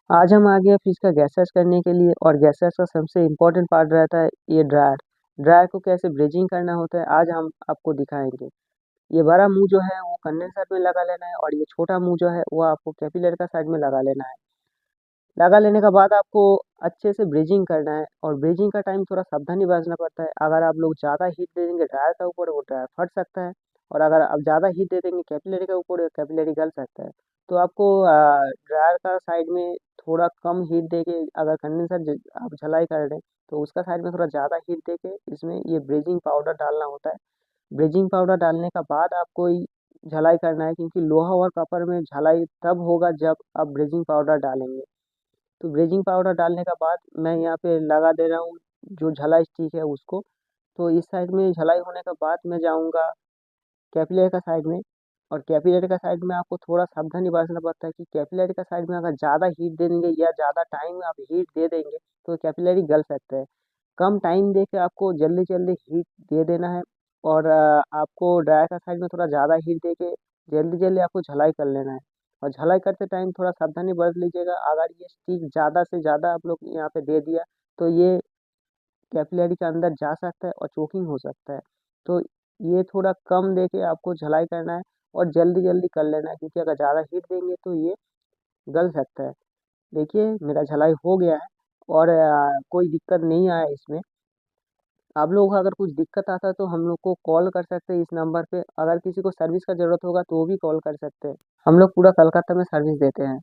आज हम आ गए फ्रिज का गैसेस करने के लिए और गैसेस का सबसे इम्पोर्टेंट पार्ट रहता है ये ड्रायर। ड्रायर को कैसे ब्रेजिंग करना होता है आज हम आपको दिखाएंगे। ये बड़ा मुंह जो है वो कंडेंसर में लगा लेना है और ये छोटा मुंह जो है वो आपको कैपिलरी का साइड में लगा लेना है। लगा लेने के बाद आपको अच्छे से ब्रीजिंग करना है और ब्रीजिंग का टाइम थोड़ा सावधानी बरतना पड़ता है। अगर आप लोग ज़्यादा हीट दे देंगे ड्रायर का ऊपर वो ड्रायर फट सकता है और अगर आप ज़्यादा हीट दे देंगे कैपिलरी के ऊपर कैपिलरी गल सकता है। तो आपको ड्रायर का साइड में थोड़ा कम हीट दे के अगर कंडेंसर आप झलाई कर रहे हैं तो उसका साइड में थोड़ा ज़्यादा हीट दे के इसमें ये ब्रीजिंग पाउडर डालना होता है। ब्रीजिंग पाउडर डालने का बाद आपको झलाई करना है क्योंकि लोहा और कॉपर में झलाई तब होगा जब आप ब्रीजिंग पाउडर डालेंगे। तो ब्लीचिंग पाउडर डालने का बाद मैं यहाँ पे लगा दे रहा हूँ जो झलाई स्टिक है उसको। तो इस साइड में झलाई होने के बाद मैं जाऊँगा कैपिलरी का साइड में। और कैपिलरी का साइड में आपको थोड़ा सावधानी बरतना पड़ता है कि कैपिलरी का साइड में अगर ज़्यादा हीट दे देंगे या ज़्यादा टाइम आप हीट दे देंगे तो कैपिलरी गल सकता है। कम टाइम दे के आपको जल्दी जल्दी हीट दे देना है और आपको ड्रायर का साइड में थोड़ा ज़्यादा हीट दे के जल्दी जल्दी आपको झलाई कर लेना है। और झलाई करते टाइम थोड़ा सावधानी बरत लीजिएगा। अगर ये स्टिक ज़्यादा से ज़्यादा आप लोग यहाँ पे दे दिया तो ये कैपिलरी के अंदर जा सकता है और चोकिंग हो सकता है। तो ये थोड़ा कम दे के आपको झलाई करना है और जल्दी जल्दी कर लेना है क्योंकि अगर ज़्यादा हीट देंगे तो ये गल सकता है। देखिए मेरा झलाई हो गया है और कोई दिक्कत नहीं आया इसमें। आप लोगों को अगर कुछ दिक्कत आता है तो हम लोग को कॉल कर सकते हैं इस नंबर पे। अगर किसी को सर्विस का ज़रूरत होगा तो वो भी कॉल कर सकते हैं। हम लोग पूरा कलकत्ता में सर्विस देते हैं।